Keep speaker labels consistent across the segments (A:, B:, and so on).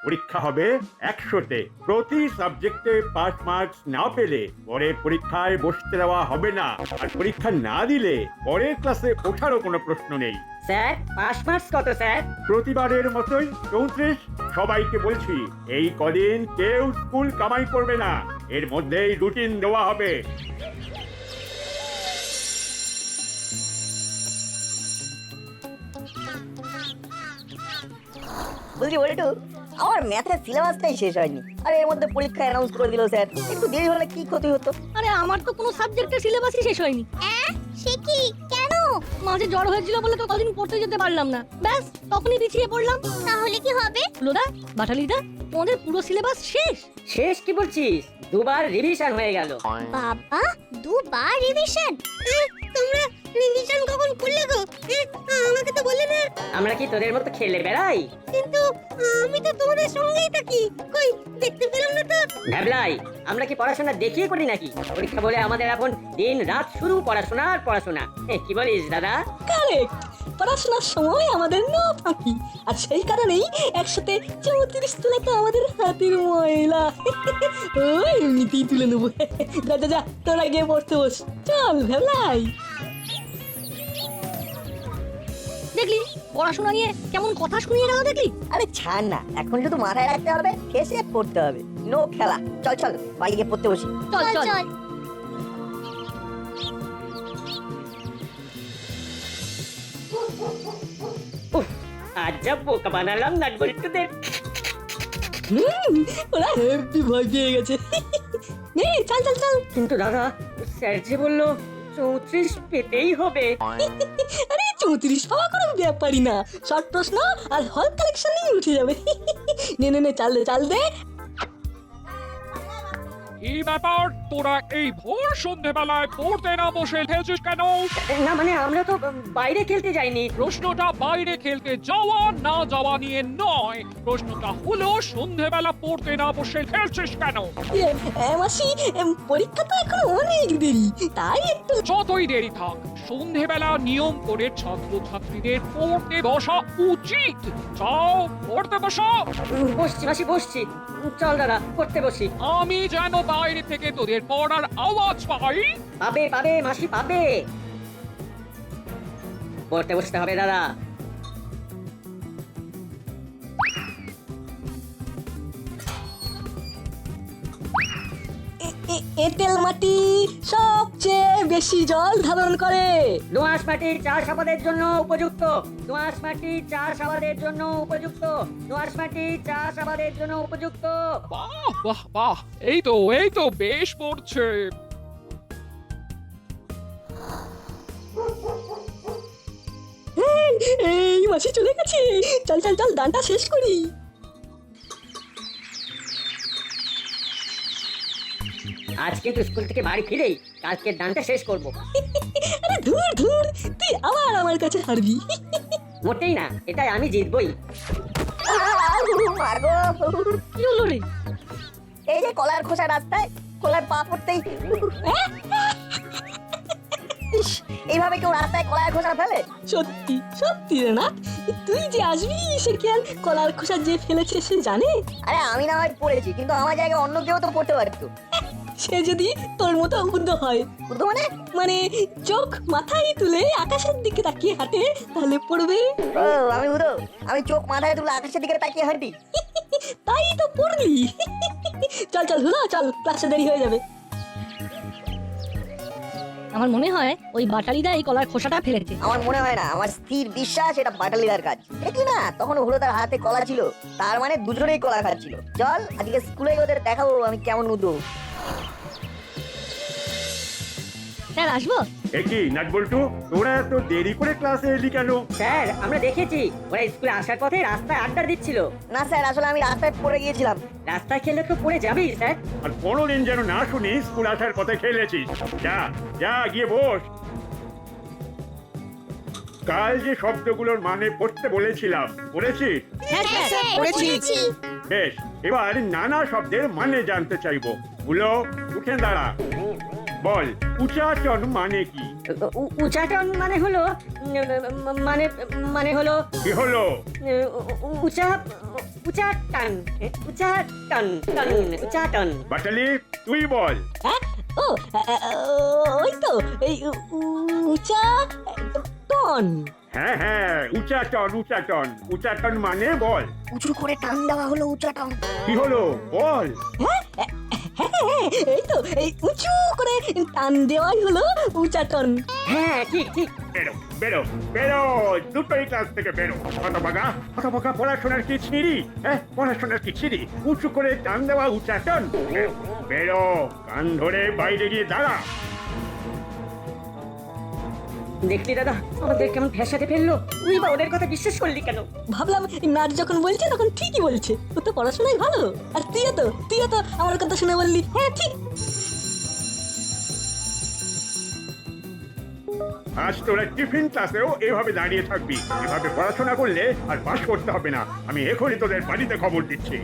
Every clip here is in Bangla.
A: পরীক্ষা হবে 100-তে। প্রতি সাবজেক্টে পাস মার্কস না পেলে পরের পরীক্ষায় বসতে দেওয়া হবে না। আর পরীক্ষা না দিলে পরের ক্লাসে ওঠারও কোনো প্রশ্ন নেই।
B: স্যার পাস মার্কস কত স্যার?
A: প্রতিবারের মতোই 34। সবাইকে বলছি, এই কদিন কেউ স্কুল কামাই করবে না, এর মধ্যেই রুটিন দেওয়া হবে।
C: বলছি বলটু, আমার ম্যাথের সিলেবাসটাই শেষ হয়নি, আর এর মধ্যে পরীক্ষা অ্যানাউন্স করে দিল স্যার। একটু দেরি হলে কি ক্ষতি হতো?
D: আরে আমার তো কোনো সাবজেক্টের সিলেবাসই শেষ হয়নি।
E: সে কি, কেন?
D: মাঝে জ্বর হয়েছিল বলে তো কদিন পড়তে যেতে পারলাম না, ব্যাস তখনই পিছিয়ে পড়লাম।
E: তাহলে কি হবে?
D: লোদা, বাটালিদা, তোমাদের পুরো সিলেবাস শেষ?
B: শেষ কি বলছিস? দুবার রিভিশন হয়ে গেল।
E: বাবা, দুবার রিভিশন? তোমরা রিভিশন কখন করলে গো? আমাকে তো বললে না।
B: আমরা কি তোদের মতো খেলে বেড়াই?
E: কিন্তু আমি তো তোমাদের সঙ্গেই থাকি, কই দেখতে পেলাম না তো।
B: ভ্যাবলাই, আমরা কি পড়াশোনা দেখিয়ে করি নাকি? পরীক্ষা বলে আমাদের এখন দিন রাত শুরু পড়াশোনা আর পড়াশোনা। কি বলিস দাদা?
D: কারেক্ট, পড়াশোনার সময় আমাদের নো ফাঁকি, আর সেই কারণেই 134 তুলে তো আমাদের হাতের ময়লা। ওই এমনিতেই তুলে নেবো। যা যা যা, তোরা গিয়ে পড়তে বস। চল ভেবলাই। দেখলি পড়াশোনা নিয়ে কেমন কথা শুনিয়ে গেল, দেখলি?
C: আরে ছাড় না, এখন শুধু মাথায় রাখতে হবে, শেষে পড়তে হবে। নো খেলা, চল চল বাড়ি গিয়ে পড়তে বসি।
D: চল চল।
B: আজ যা বোকা বানালাম নাটবল্টুদের।
D: ওরা হেভি ভয় পেয়ে গেছে। নে চল চল চল।
B: কিন্তু দাদা, স্যার যে বললো 34 পেতেই হবে।
D: আরে 34 হওয়া কোনো ব্যাপারই না, শর্ট প্রশ্ন আর হল কালেকশন নিয়ে উঠে যাবে। নে নে নে, চাল দে চাল দে।
F: কি ব্যাপার, তোরা এই ভোর সন্ধেবেলায় পড়তে না বসে খেলছিস কেন?
B: না মানে আমরা তো বাইরে খেলতে যাইনি।
F: প্রশ্নটা বাইরে খেলতে যাওয়া না যাওয়া নিয়ে নয়, প্রশ্নটা হলো সন্ধেবেলা পড়তে না বসে খেলছিস কেন?
D: মাসি, পরীক্ষা তো এখন অনেক দেরি, তাই একটু।
F: যতই দেরি থাক, সন্ধেবেলা নিয়ম করে ছাত্রছাত্রীদের পড়তে বসা উচিত। যাও পড়তে বসো।
B: বসছি মাসি বসছি। চল দাদা পড়তে বসি।
F: আমি যেন বাইরে থেকে তোদের পড়ার আওয়াজ পাই।
B: পাবে পাবে মাসি পাবে। পড়তে বসতে হবে দাদা।
D: এঁটেল মাটি সবচেয়ে বেশি জল ধারণ করে।
B: দোআঁশ মাটি চাষাবাদের জন্য উপযুক্ত। দোআঁশ মাটি চাষাবাদের জন্য উপযুক্ত। দোআঁশ মাটি চাষাবাদের জন্য উপযুক্ত।
F: বাহ বাহ বাহ, এই তো বেশ পড়ছে।
D: এই মাসি চলে গেছে, চল চল চল দানটা শেষ করি।
B: আজ কিন্তু স্কুল থেকে বাড়ি ফিরেই কালকের দানটা শেষ করব।
D: আরে ধুর ধুর, তুই আবার আমার কাছে হারবি।
B: মোটেই না, এটাই আমি জিতবই।
C: মারগো,
D: কি হলো রে?
C: এই যে কলার খোসা রাস্তায়, কলার পা পড়তেই ইস, এইভাবে কেউ রাস্তায় কলার খোসা ফেলে?
D: সত্যি সত্যি রে না, তুই যে আসবি সে কি আর কলার খোসা যে ফেলেছে সে জানে?
C: আরে আমি না হয় পড়েছি, কিন্তু আমার জায়গায় অন্য কেউ তো পড়তে পারতো।
D: সে যদি তোর মতো উদ্ধ হয়,
C: বুঝতো মানে?
D: মানে চোখ মাথায় তুলে আকাশের দিকে তাকিয়ে হাঁটে, তাহলে পড়বে।
C: ও আমি বুঝো, আমি চোখ মাথায় তুলে আকাশের দিকে তাকিয়ে হাঁটি।
D: তাই তো পড়লি। চল চল হুলো, চল, ক্লাসে দেরি হয়ে যাবে। আমার মনে হয় ওই বাটালিদা এই কলার খোসাটা ফেলেছে।
C: আমার মনে হয় না, আমার স্থির বিশ্বাস এটা বাটালিদার কাজ। দেখি না, তখন হলো তার হাতে কলা ছিল, তার মানে দুজনেই কলা খাচ্ছিল। চল আজকে স্কুলে ওদের দেখাবো আমি কেমন উদো।
D: স্যার আসবো?
A: একই নাটবল্টু, তোরা এত দেরি করে ক্লাসে এলি কেন?
B: স্যার আমরা দেখেছি ওরা স্কুলে আসার পথে রাস্তায় আড্ডা দিচ্ছিল।
C: না স্যার, আসলে আমি রাস্তায় পড়ে গিয়েছিলাম।
B: রাস্তায় খেলে তো পড়ে যাবেই স্যার।
A: আর কোনোদিন যেন না শুনি স্কুল আসার পথে খেলেছিস। যা যা গিয়ে বস। কাল যে শব্দগুলোর মানে পড়তে বলেছিলাম, পড়েছিস?
D: হ্যাঁ স্যার,
E: পড়েছি।
A: বেশ, এবার নানা শব্দের মানে জানতে চাইবো। বলো, উঠে দাঁড়া। বল, উচ্চাটন মানে কি?
B: উচাটন মানে হলো মানে মানে হলো
A: কি হলো?
B: উচা উচাটন উচাটন টন উচাটন।
A: বাটালি তুই বল।
D: হ্যাঁ ও ওই তো এই উচা টন।
A: হ্যাঁ হ্যাঁ, উচাটন উচাটন উচাটন মানে বল।
C: উঁচু করে টান দেওয়া হলো উঁচাটন।
A: কি হলো বল।
D: হ্যাঁ, এই তো এই উঁচু করে টান দেওয়াই হলো উচাটন।
B: হ্যাঁ ঠিক ঠিক।
A: বেরো বেরো বেরো, দুটোই ক্লাস থেকে বেরো। হতভাগা পড়াশোনার কি ছিঁড়ি? হ্যাঁ, পড়াশোনার কি ছিঁড়ি? উঁচু করে টান দেওয়া উচাটন। বেরো, বেরো, কান ধরে বাইরে গিয়ে দাঁড়া।
B: দেখলি দাদা আমাদের কেমন ফ্যাসাতে ফেললো। তুই বা ওদের কথা বিশ্বাস করলি কেন?
D: ভাবলাম নাট যখন বলছে তখন ঠিকই বলছে, ও তো পড়াশোনায় ভালো। আর তুইও তো আমার কথা শুনে বললি হ্যাঁ ঠিক।
A: আজ তোরা টিফিন ক্লাসেও এভাবে দাঁড়িয়ে থাকবি। এভাবে পড়াশোনা করলে আর পাস করতে হবে না। আমি এখনই তোদের বাড়িতে খবর দিচ্ছি।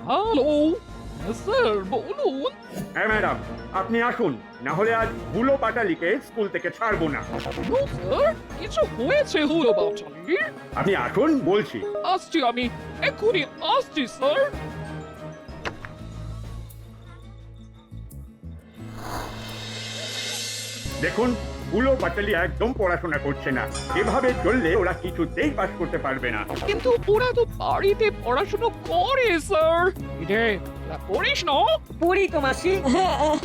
F: হ্যালো স্যার, বলুন।
A: হ্যাঁ ম্যাডাম, আপনি আসুন, না হলে আজ বুলো পাটালিকে স্কুল থেকে ছাড়বো না।
F: নো স্যার, কিছু হয়েছে হলো বাচ্চালি।
A: আপনি আসুন বলছি।
F: আসছি আমি, এক্ষুনি আসছি স্যার।
A: দেখুন, বুলো পাটালি একদম পড়াশোনা করছে না। এভাবে চললে ওরা কিছুতেই পাস করতে পারবে না।
F: কিন্তু ওরা তো বাড়িতে পড়াশোনা করে স্যার। রে পড়িস না?
B: পড়ি তো মাসি।
D: হ্যাঁ,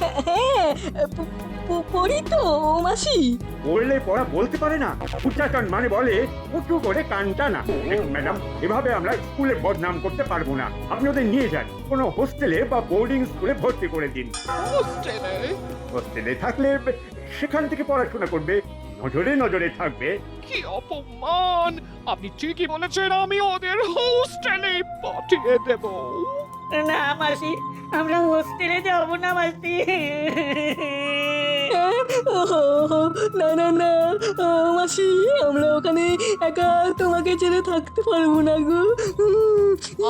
D: পড়ি তো মাসি।
A: পড়লে পড়া বলতে পারে না। উচ্চাটন মানে বলে উঁচু করে কানটা না। দেখুন ম্যাডাম, এভাবে আমরা স্কুলে বদনাম করতে পারবো না। আপনি ওদের নিয়ে যান, কোনো হোস্টেলে বা বোর্ডিং স্কুলে ভর্তি করে দিন।
F: হোস্টেলে?
A: হোস্টেলে থাকলে সেখান থেকে পড়াশোনা করবে, নজরে নজরে থাকবে।
F: কি অপমান! আপনি ঠিকই বলেছেন, আমি ওদের হোস্টেলে পাঠিয়ে দেব।
B: না মাসি, আমরা হোস্টেলে যাব না মাসি।
D: না না না মাসি, আমরা ওখানে একা তোমাকে ছেড়ে থাকতে পারবো না গো।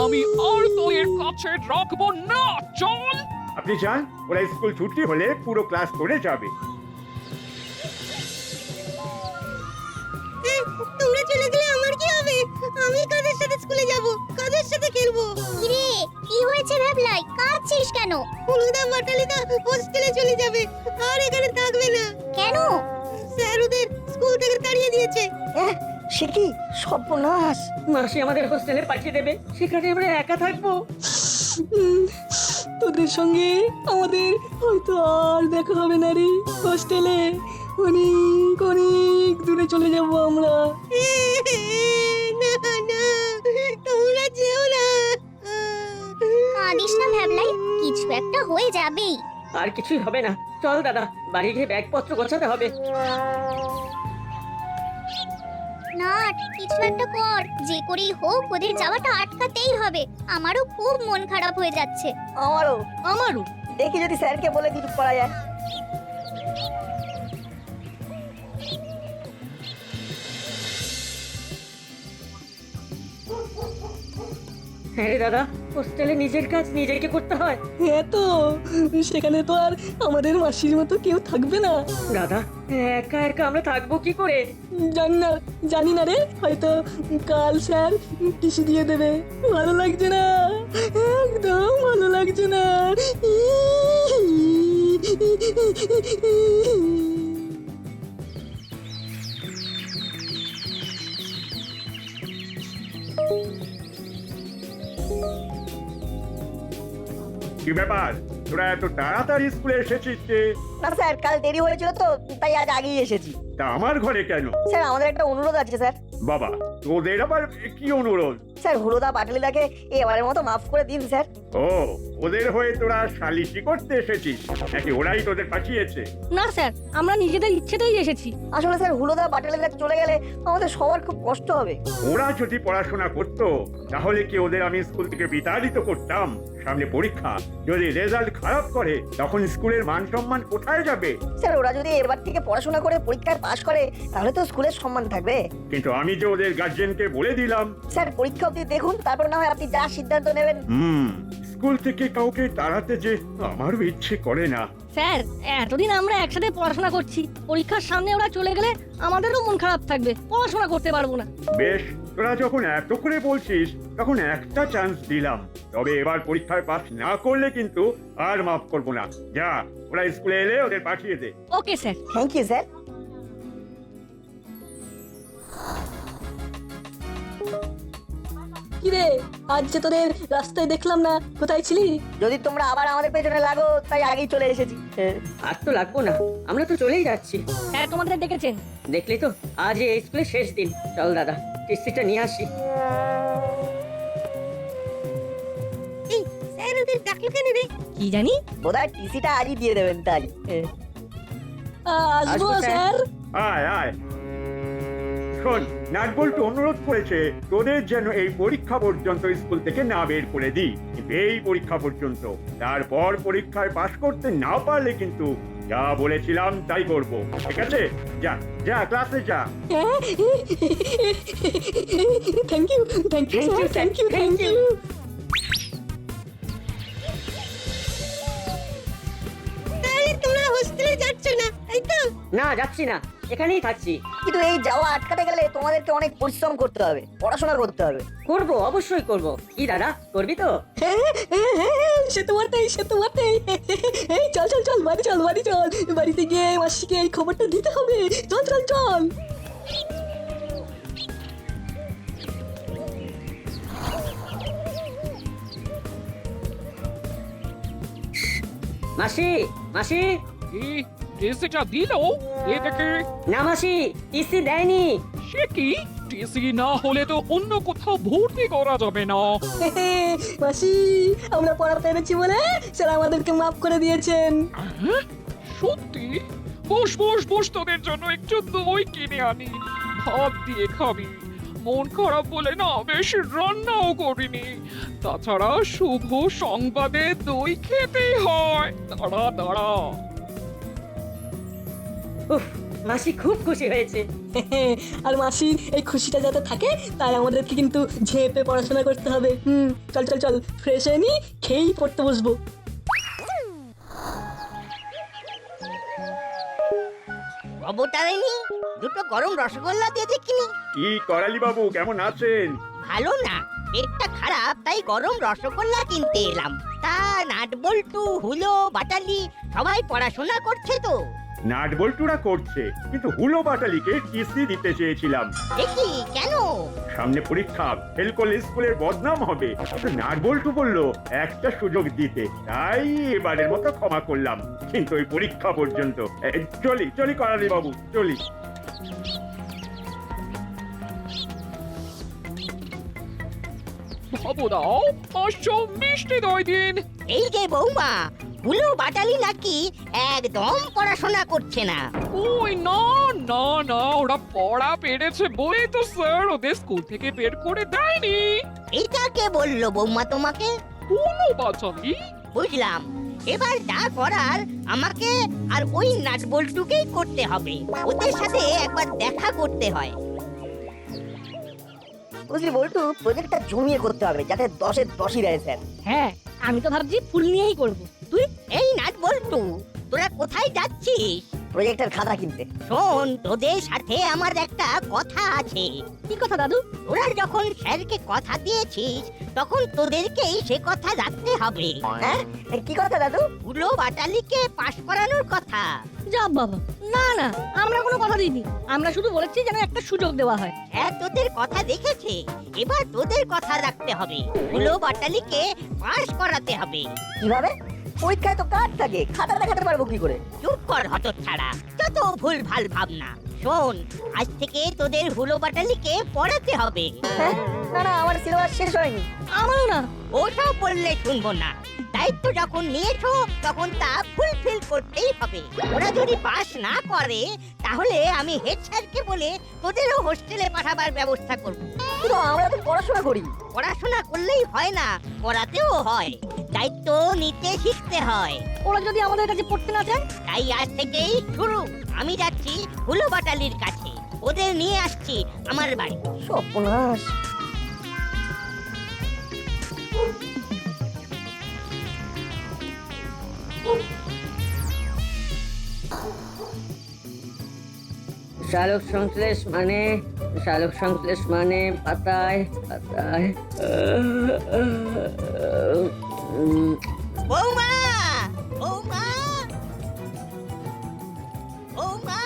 F: আমি আর তোর কাছে রাখবো না, চল।
A: আপনি চান ওরা স্কুল ছুটি হলে পুরো ক্লাস করে যাবে।
E: তোমরা চলে গেলে আমার কি হবে? আমি কাদের সাথে স্কুলে যাব? কাদের সাথে খেলবো? কিরে, কি হয়েছে ভ্যাবলাই? কাঁদছিস কেন? হলুদা বাটালিদা হোস্টেলে চলে যাবে, আর এখানে থাকবে না। কেন? স্যার ওদের স্কুল থেকে তাড়িয়ে দিয়েছে।
C: সে কি সর্বনাশ!
B: মাসি আমাদের হোস্টেলে পাঠিয়ে দেবে, সেখানে আমরা একা থাকবো।
D: তোদের সঙ্গে আমাদের হয়তো আর দেখা হবে না রে। হোস্টেলে অনেক অনেক দূরে চলে যাব আমরা।
E: না না, তোমরা যেও না। কাঁদিস না ভ্যাবলাই, কিছু একটা হয়ে যাবেই।
B: আর কিছুই হবে না। চল দাদা, বাড়ি গিয়ে ব্যাগপত্র গোছাতে হবে।
E: নাট, কিছু একটা কর, যে করেই হোক ওদের যাওয়াটা আটকাতেই হবে। আমারও খুব মন খারাপ হয়ে যাচ্ছে।
C: আমারও। দেখি যদি স্যারকে বলে কিছু করা যায়।
B: হ্যাঁ রে দাদা, হোস্টেলে নিজের কাজ নিজেকে করতে হয়।
D: হ্যাঁ তো, সেখানে তো আর আমাদের মাসির মতো কেউ থাকবে না।
B: দাদা, একা একা আমরা থাকবো কি করে?
D: জানি না রে, হয়তো কাল স্যার টিসি দিয়ে দেবে। ভালো লাগছে না, একদম ভালো লাগছে না।
A: কি ব্যাপার, তোরা এত তাড়াতাড়ি স্কুলে এসেছিস যে?
C: না স্যার, কাল দেরি হয়েছিল তো, তাই আজ আগেই এসেছি।
A: তা আমার ঘরে কেন?
C: স্যার আমাদের একটা অনুরোধ আছে স্যার।
A: বাবা, তোদের আবার কি অনুরোধ?
C: স্যার হলুদা পাটালিদাকে এবারের মতো মাফ করে দিন স্যার।
A: ও, ওদের হয়ে তোরা সালিশি করতে এসেছিস নাকি ওরাই তোদের পাঠিয়েছে?
D: না স্যার, আমরা নিজেদের ইচ্ছেতেই এসেছি।
C: আসলে স্যার হলুদা পাটালিদা চলে গেলে আমাদের সবার খুব কষ্ট হবে।
A: ওরা যদি পড়াশোনা করতো তাহলে কি ওদের আমি স্কুল থেকে বিতাড়িত করতাম? সামনে পরীক্ষা, যদি রেজাল্ট খারাপ করে তখন স্কুলের মান সম্মান কোথায় যাবে?
C: স্যার ওরা যদি এবার থেকে পড়াশোনা করে পরীক্ষায় পাশ করে তাহলে তো স্কুলের সম্মান থাকবে।
A: কিন্তু আমি যে ওদের গার্জেনকে বলে দিলাম।
C: স্যার পরীক্ষা অবধি দেখুন, তারপর না হয় আপনি যা সিদ্ধান্ত নেবেন।
A: স্কুল থেকে কাউকে তাড়াতে যে আমারও ইচ্ছে করে না।
D: স্যার, এতদিন আমরা একসাথে পড়াশোনা করছি, পরীক্ষার সামনে ওরা চলে গেলে আমাদেরও মন খারাপ থাকবে, পড়াশোনা করতে পারবো না।
A: বেশ, তোরা যখন এত করে বলছিস তখন একটা চান্স দিলাম, তবে এবার পরীক্ষায় পাস না করলে কিন্তু আর মাফ করবো না। যা, ওরা স্কুলে এলে ওদের পাঠিয়ে দে।
D: Okay sir.
C: Thank you sir.
D: কি রে, আজ যে তোদের রাস্তায় দেখলাম না, কোথায় ছিলি?
C: যদি তোমরা আবার আমাদের পেছনে লাগো তাই আগেই চলে এসেছি।
B: আর তো লাগবো না, আমরা তো চলেই যাচ্ছি।
D: স্যার তোমাদের ডেকেছেন।
B: দেখলি তো, আজ এই স্কুলের শেষ দিন। চল দাদা, টিসিটা নিয়ে আসি।
E: এই স্যার ওদের ডাকলো কেন রে?
D: কি জানি।
C: বোধহয় টিসিটা আজই দিয়ে দেবেন তাই।
D: আসবো
B: আসবো,
D: স্যার।
A: আয় আয়, শোন, নাটবল্টু অনুরোধ করেছে তোদের যেন এই পরীক্ষা পর্যন্ত স্কুল থেকে না বের করে দিই, এই পরীক্ষা পর্যন্ত। তারপর পরীক্ষায় পাশ করতে না পারলে কিন্তু যা বলেছিলাম তাই করব, ঠিক আছে? যা যা, ক্লাসে যা।
D: Thank you, thank you, thank you, thank you.
E: তাহলে তোমরা হোস্টেলে যাচ্ছ না, তাই তো?
B: না, যাচ্ছি না, এখানেই থাকছি।
C: কিন্তু এই যাওয়া আটকাতে গেলে তোমাদেরকে অনেক পরিশ্রম করতে হবে, পড়াশোনা করতে হবে।
B: করব, অবশ্যই করব। কি দাদা, করবি তো?
D: সে তো বটেই, সে তো বটেই। এই চল চল চল, বাড়ি চল, বাড়ি চল। বাড়িতে গিয়ে মাসিকে এই খবরটা দিতে হবে। চল চল চল।
B: মাসি, মাসি।
F: কি টিসিটা দিল? এ দেখে।
B: না মাসি, টিসি দেয়নি।
F: সে কি? টিসি না হলে তো অন্য কোথাও ভর্তি করা যাবে না।
D: মাসি, আমরা পড়া পেরেছি বলে স্যার আমাদেরকে মাফ করে দিয়েছেন।
F: হ্যাঁ? সত্যি? বস বস বস, তোদের জন্য একটু দই কিনে আনি, ভাত দিয়ে খাবি। মন খারাপ বলে না বেশি রান্নাও করিনি। তাছাড়া শুভ সংবাদে দই খেতেই হয়। দাঁড়া দাঁড়া।
B: উফ, মাসি খুব খুশি হয়েছে।
D: আর মাসি এই খুশিটা যাতে থাকে তাই আমাদেরকে কিন্তু ঝেপে পড়াশোনা করতে হবে। চল চল চল, ফ্রেশ হয়ে নি, খেয়েই পড়তে বসবো।
E: বাবুটারেনি দুটো গরম রসগোল্লা দিয়ে দেখিনি।
A: কি করালি বাবু, কেমন আছেন?
E: ভালো না, পেটটা খারাপ, তাই গরম রসগোল্লা কিনতে এলাম। তা নাটবল্টু, হুলো, বাটালি সবাই পড়াশোনা করছে তো?
A: নাটবল্টুরা করছে, কিন্তু হুলো বাটালিকে টিসি দিতে চেয়েছিলাম।
E: দেখি কেন?
A: সামনে পরীক্ষা, ফেল করলে স্কুলের বদনাম হবে। নাটবল্টু বলল একটা সুযোগ দিতে, তাই এবারের মতো ক্ষমা করলাম, কিন্তু ওই পরীক্ষা পর্যন্ত। চলি চলি করালি বাবু, চলি।
F: বাবু দাও, 500 মিষ্টি দই দিন।
E: এই যে বৌমা, হুলো বাটালি নাকি একদম পড়াশোনা করছে না।
F: ওই না না না, ওরা পড়া পেরেছে বলেই তো স্যার ওদের স্কুল থেকে বের করে দেয়নি।
E: এটা কে বললো বৌমা তোমাকে?
F: কোনো বাচালি।
E: বুঝলাম, এবার যা করার আমাকে আর ওই নাটবল্টুকেই করতে হবে। ওদের সাথে একবার দেখা করতে হয়।
C: বুঝলি বল্টু, প্রজেক্টটা জমিয়ে করতে হবে যাতে 10-এ 10ই দেয় স্যার।
D: হ্যাঁ, আমি তো ভাবছি ফুল নিয়েই করব। তুই?
E: এই নাটবল্টু, তোরা কোথায় যাচ্ছিস?
C: প্রজেক্টের খাতা কিনতে।
E: শোন, তোদের সাথে আমার একটা কথা আছে।
D: কি কথা দাদু?
E: তোরা যখন স্যারকে কথা দিয়েছিস তখন তোদেরকেই সে কথা রাখতে হবে।
C: হ্যাঁ, কি কথা দাদু?
E: হুলো বাটালিকে পাশ করানোর কথা।
D: যা বাবা, না না, আমরা কোনো কথা দিইনি। আমরা শুধু বলেছি যেন একটা সুযোগ দেওয়া হয়।
E: স্যার তোদের কথা দেখেছে, এবার তোদের কথা রাখতে হবে। হুলো বাটালিকে পাশ করাতে হবে।
C: কিভাবে? পরীক্ষায় তো কার্ড থাকে, খাতা দেখাতে পারবো কি করে?
E: চুপ কর হতচ্ছাড়া, যত ভুল ভাল ভাবনা। শোন, আজ থেকে তোদের হুলো বাটালিকে পড়াতে হবে।
C: হ্যাঁ? না না, আমার সিলেবাস শেষ হয়নি।
D: আমারও না।
E: ওসব বললে শুনবো না। দায়িত্ব যখন নিয়েছো তখন তা ফুলফিল করতেই হবে। ওরা যদি পাস না করে তাহলে আমি হেড স্যারকে বলে তোদেরও হোস্টেলে পাঠাবার ব্যবস্থা করব।
C: কিন্তু আমরা তো পড়াশোনা করি।
E: পড়াশোনা করলেই হয় না, পড়াতেও হয়। দায়িত্ব নিতে শিখতে হয়।
D: ওরা যদি আমাদের কাছে পড়তে না চায়?
E: তাই আজ থেকেই শুরু। আমি যাচ্ছি হুলো বাটালির কাছে, ওদের নিয়ে আসছি আমার বাড়ি।
C: সর্বনাশ।
B: সালোক সংশ্লেষ মানে পাতায় পাতায়
E: বৌমা বৌমা বৌমা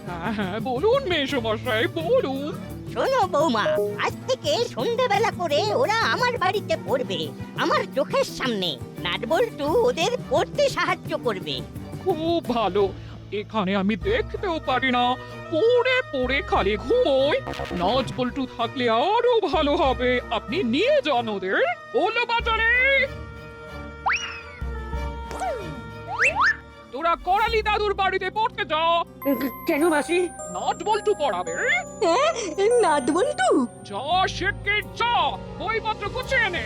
F: হ্যাঁ হ্যাঁ বলুন মেসমশাই বলুন।
E: শোনো বৌমা, আজ থেকে সন্ধ্যাবেলা করে ওরা আমার বাড়িতে পড়বে, আমার চোখের সামনে। নাটবল্টু ওদের পড়তে সাহায্য করবে।
F: খুব ভালো, এখানে আমি দেখতেও পারি না, পড়ে পড়ে খালি ঘুমোই। নাচ পল্টু থাকলে আরো ভালো হবে। আপনি নিয়ে যান ওদের। বলো বাজারে, তোরা করালি দাদুর বাড়িতে পড়তে যা।
B: কেন মাসি?
F: নাচ বল্টু পড়াবে।
D: হ্যাঁ নাট বল্টু
F: যা শেখে যা, বইপত্র গুছিয়ে নে।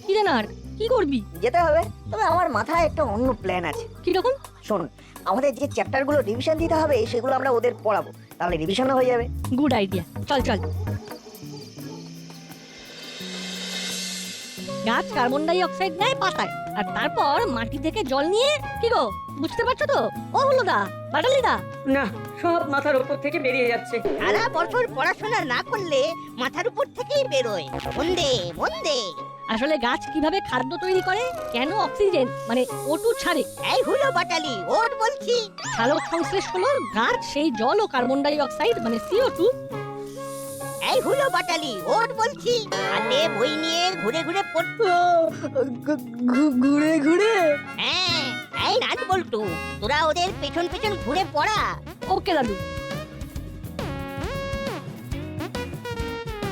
D: কি রে নাট, কি করবি?
C: যেতে হবে, তবে আমার মাথায় একটা অন্য প্ল্যান আছে।
D: কিরকম?
C: শোন, আমাদের যে চ্যাপ্টারগুলো রিভিশন দিতে হবে সেগুলো আমরা ওদের পড়াবো, তাহলে রিভিশনও হয়ে যাবে।
D: গুড আইডিয়া, চল চল। গাছ কার্বন ডাই অক্সাইড নেয় পাতায়, আর তারপর মাটি থেকে জল নিয়ে, কি গো বুঝতে পারছো তো? ও হলো দা, বাটালি দা।
B: না, সব মাথার উপর থেকে বেরিয়ে যাচ্ছে।
E: সারা বছর পড়াশোনা না করলে মাথার উপর থেকেই বেরোয়। বন্দে বন্দে।
D: আসলে গাছ কিভাবে খাদ্য তৈরি করে, কেন অক্সিজেন মানে O2 ছাড়ে?
E: এই হলো বাটালি, ওর বলছি।
D: সালোক সংশ্লেষ হলো গাছ সেই জল ও কার্বন ডাই অক্সাইড মানে CO2
E: এই হলো বাটালি, ওর বলছি। হাতে বই নিয়ে ঘুরে ঘুরে পড়তো।
D: ঘুরে ঘুরে।
E: হ্যাঁ, এই নাট বল্টু, তোরা ওদের পেছন পেছন ঘুরে পড়া।
D: ওকে দাদু।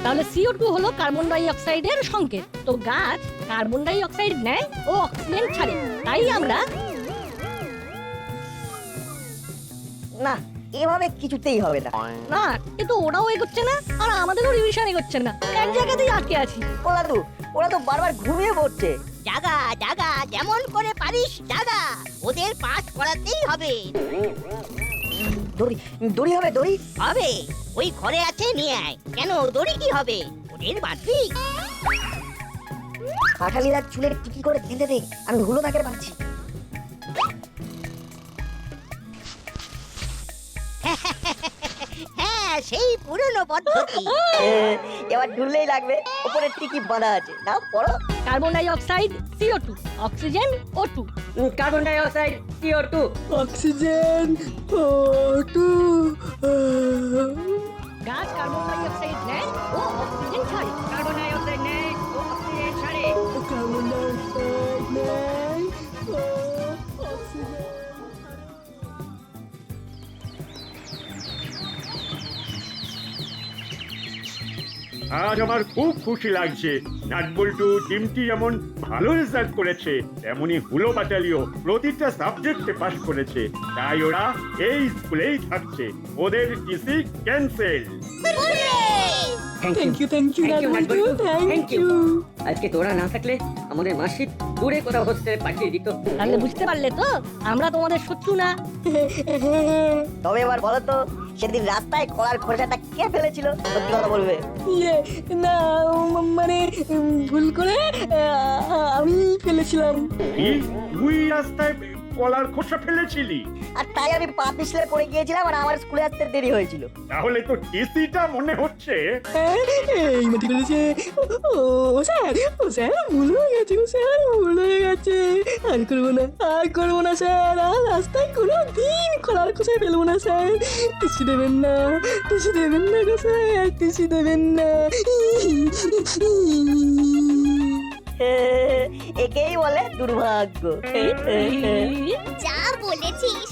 D: তাহলে CO2 হলো কার্বন ডাই অক্সাইডের সংকেত। তো গাছ কার্বন ডাই অক্সাইড নেয় ও অক্সিজেন ছাড়ে, তাই আমরা
C: না, এভাবে কিছুতেই হবে না।
D: না, কিন্তু ওরাও এগোচ্ছে না আর আমাদেরও রিভিশন এগোচ্ছে না, এক জায়গাতেই আটকে আছি।
C: ওরা তো বারবার ঘুমিয়ে পড়ছে।
E: জাগা জাগা, যেমন করে পারিস জাগা, ওদের পাস করাতেই হবে।
C: দড়ি দড়ি হবে, দড়ি।
E: হবে, ওই ঘরে আছে, নিয়ে আয়। কেন, দড়ি কি হবে? ওদের বাঁধবি।
C: কাঁঠালিরা চুলের টিকি করে বেঁধে দে, আমি হুলো নাকের পাচ্ছি।
E: হ্যাঁ, সেই পুরনো পদ্ধতি।
C: এবার ঢুললেই লাগবে, উপরে টিকি বাঁধা আছে। নাও পড়ো।
D: Carbon dioxide CO2, oxygen O2।
B: Carbon dioxide CO2,
D: oxygen O2। গাছ কার্বন ডাই অক্সাইড নেয় ও অক্সিজেন ছাড়ে।
B: কার্বন ডাই অক্সাইড নেয় ও অক্সিজেন ছাড়ে।
D: কার্বন ডাই অক্সাইড নেয় ও অক্সিজেন।
A: আজ আমার খুব খুশি লাগছে। নাটবল্টু চিমটি যেমন ভালো রেজাল্ট করেছে, তেমনি হুলো বাটালিও প্রতিটা সাবজেক্টে পাশ করেছে। তাই ওরা এই স্কুলেই থাকছে। ওদের টিসি ক্যান্সেল।
D: থ্যাংক ইউ নাটবল্টু, থ্যাংক ইউ।
B: আজকে তোরা না থাকলে আমাদের মাসি দূরে কোথাও হোস্টেলে পাঠিয়ে দিত।
D: তাহলে বুঝতে পারলে তো আমরা তোমাদের শত্রু না।
C: তবে এবার বলো তো, সেদিন রাস্তায় কলার খোসাটা কে ফেলেছিল? সত্যি কথা বলবে।
D: না মানে ভুল করে আমি ফেলেছিলাম।
A: কি, তুই রাস্তায় কলার খোসা ফেলেছিলি?
C: আর তাই আমি পা পিছলে পড়ে গিয়েছিলাম আর আমার স্কুলে আসতে দেরি হয়েছিল।
A: তাহলে তো টিসিটা মনে হচ্ছে।
D: এই মাটি করেছে। ও স্যার ভুল হয়ে গেছে, ভুল হয়ে গেছে। আর করবো না স্যার, আর রাস্তায় কোনো দিন খোলার খোসায় ফেলবো না স্যার। টিসি দেবেন না গো স্যার, টিসি দেবেন না।
C: একেই বলে দুর্ভাগ্য।
E: যা বলেছিস।